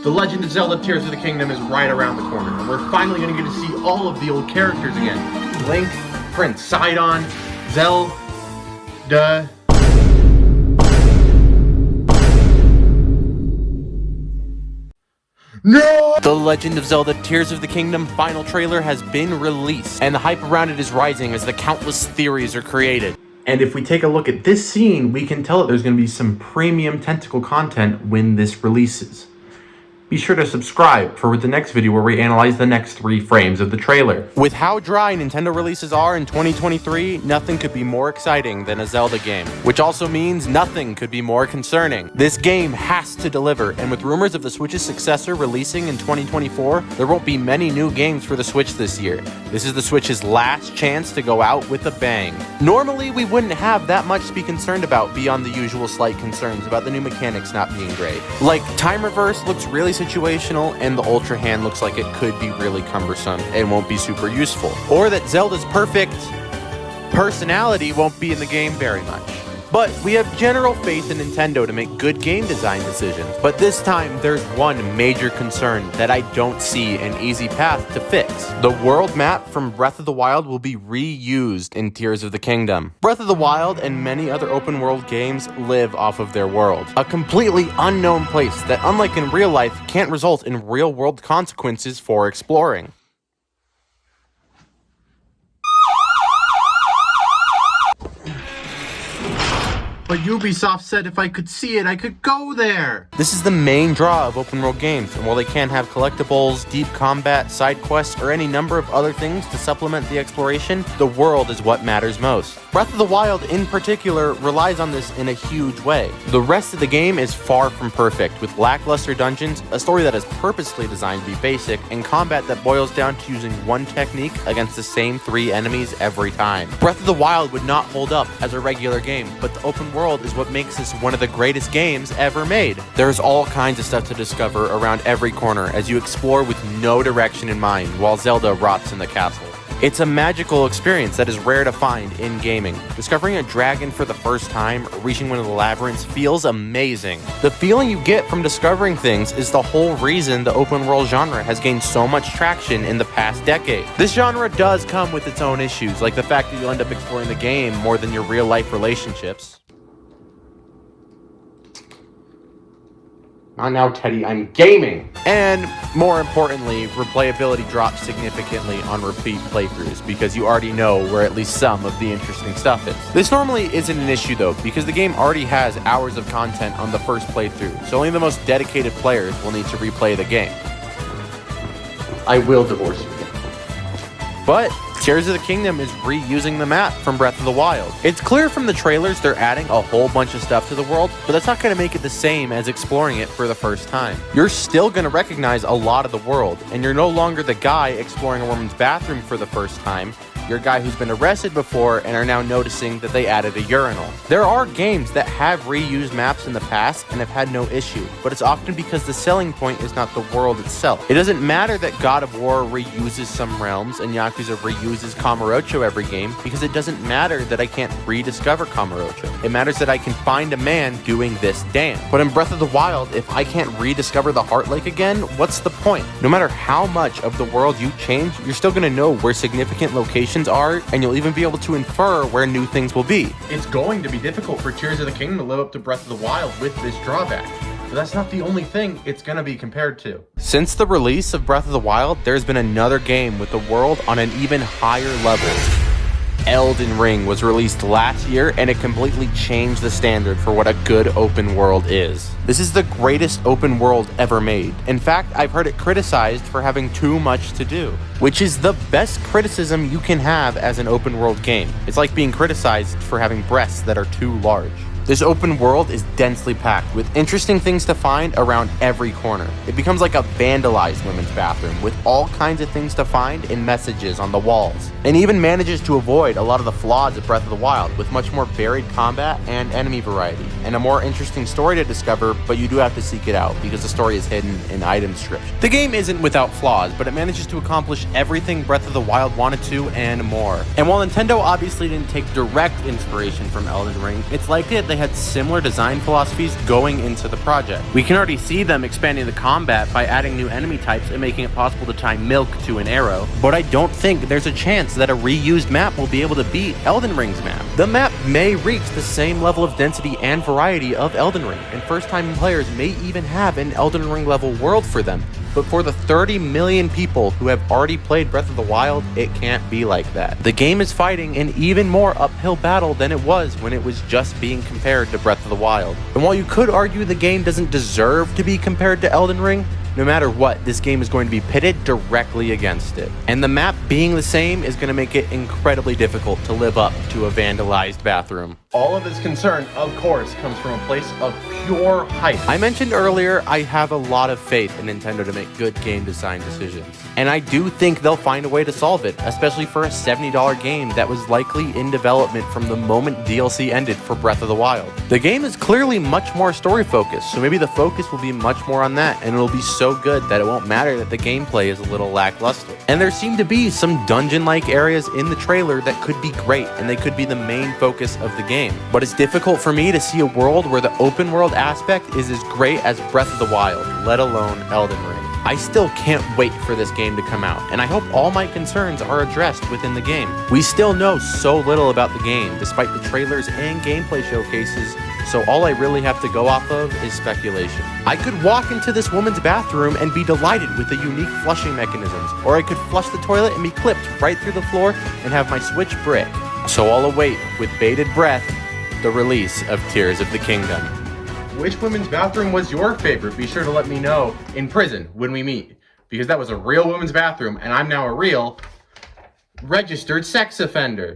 The Legend of Zelda Tears of the Kingdom is right around the corner, and we're finally going to get to see all of the old characters again. Link, Prince Sidon, Zelda... No! The Legend of Zelda Tears of the Kingdom final trailer has been released, and the hype around it is rising as the countless theories are created. And if we take a look at this scene, we can tell that there's going to be some premium tentacle content when this releases. Be sure to subscribe for the next video where we analyze the next 3 frames of the trailer. With how dry Nintendo releases are in 2023, nothing could be more exciting than a Zelda game. Which also means nothing could be more concerning. This game has to deliver, and with rumors of the Switch's successor releasing in 2024, there won't be many new games for the Switch this year. This is the Switch's last chance to go out with a bang. Normally, we wouldn't have that much to be concerned about beyond the usual slight concerns about the new mechanics not being great. Like, time reverse looks really situational, and the Ultra Hand looks like it could be really cumbersome and won't be super useful. Or that Zelda's perfect personality won't be in the game very much. But we have general faith in Nintendo to make good game design decisions. But this time, there's one major concern that I don't see an easy path to fix. The world map from Breath of the Wild will be reused in Tears of the Kingdom. Breath of the Wild and many other open world games live off of their world. A completely unknown place that, unlike in real life, can't result in real world consequences for exploring. But Ubisoft said if I could see it, I could go there! This is the main draw of open world games, and while they can have collectibles, deep combat, side quests, or any number of other things to supplement the exploration, the world is what matters most. Breath of the Wild, in particular, relies on this in a huge way. The rest of the game is far from perfect, with lackluster dungeons, a story that is purposely designed to be basic, and combat that boils down to using one technique against the same 3 enemies every time. Breath of the Wild would not hold up as a regular game, but the open world is what makes this one of the greatest games ever made. There's all kinds of stuff to discover around every corner as you explore with no direction in mind while Zelda rots in the castle. It's a magical experience that is rare to find in gaming. Discovering a dragon for the first time or reaching one of the labyrinths feels amazing. The feeling you get from discovering things is the whole reason the open world genre has gained so much traction in the past decade. This genre does come with its own issues, like the fact that you'll end up exploring the game more than your real life relationships. Not now, Teddy, I'm gaming! And, more importantly, replayability drops significantly on repeat playthroughs because you already know where at least some of the interesting stuff is. This normally isn't an issue though, because the game already has hours of content on the first playthrough, so only the most dedicated players will need to replay the game. I will divorce you. But Tears of the Kingdom is reusing the map from Breath of the Wild. It's clear from the trailers they're adding a whole bunch of stuff to the world, but that's not going to make it the same as exploring it for the first time. You're still going to recognize a lot of the world, and you're no longer the guy exploring a woman's bathroom for the first time. You're a guy who's been arrested before and are now noticing that they added a urinal. There are games that have reused maps in the past and have had no issue, but it's often because the selling point is not the world itself. It doesn't matter that God of War reuses some realms and Yakuza reuses Kamurocho every game, because it doesn't matter that I can't rediscover Kamurocho. It matters that I can find a man doing this dance. But in Breath of the Wild, if I can't rediscover the Heart Lake again, what's the point? No matter how much of the world you change, you're still going to know where significant locations are, and you'll even be able to infer where new things will be. It's going to be difficult for Tears of the Kingdom to live up to Breath of the Wild with this drawback. But that's not the only thing it's going to be compared to. Since the release of Breath of the Wild, there's been another game with the world on an even higher level. Elden Ring was released last year, and it completely changed the standard for what a good open world is. This is the greatest open world ever made. In fact, I've heard it criticized for having too much to do, which is the best criticism you can have as an open world game. It's like being criticized for having breasts that are too large. This open world is densely packed with interesting things to find around every corner. It becomes like a vandalized women's bathroom with all kinds of things to find and messages on the walls. And even manages to avoid a lot of the flaws of Breath of the Wild with much more varied combat and enemy variety, and a more interesting story to discover, but you do have to seek it out because the story is hidden in item description. The game isn't without flaws, but it manages to accomplish everything Breath of the Wild wanted to and more. And while Nintendo obviously didn't take direct inspiration from Elden Ring, it's likely that they had similar design philosophies going into the project. We can already see them expanding the combat by adding new enemy types and making it possible to tie milk to an arrow, but I don't think there's a chance that a reused map will be able to beat Elden Ring's map. The map may reach the same level of density and variety of Elden Ring, and first-time players may even have an Elden Ring level world for them. But for the 30 million people who have already played Breath of the Wild, it can't be like that. The game is fighting an even more uphill battle than it was when it was just being compared to Breath of the Wild. And while you could argue the game doesn't deserve to be compared to Elden Ring, no matter what, this game is going to be pitted directly against it. And the map being the same is going to make it incredibly difficult to live up to a vandalized bathroom. All of this concern, of course, comes from a place of pure hype. I mentioned earlier, I have a lot of faith in Nintendo to make good game design decisions. And I do think they'll find a way to solve it, especially for a $70 game that was likely in development from the moment DLC ended for Breath of the Wild. The game is clearly much more story focused, so maybe the focus will be much more on that, and it'll be so good that it won't matter that the gameplay is a little lackluster. And there seem to be some dungeon-like areas in the trailer that could be great, and they could be the main focus of the game. But it's difficult for me to see a world where the open world aspect is as great as Breath of the Wild, let alone Elden Ring. I still can't wait for this game to come out, and I hope all my concerns are addressed within the game. We still know so little about the game, despite the trailers and gameplay showcases, so all I really have to go off of is speculation. I could walk into this woman's bathroom and be delighted with the unique flushing mechanisms, or I could flush the toilet and be clipped right through the floor and have my Switch brick. So I'll await, with bated breath, the release of Tears of the Kingdom. Which women's bathroom was your favorite? Be sure to let me know in prison when we meet, because that was a real women's bathroom and I'm now a real registered sex offender.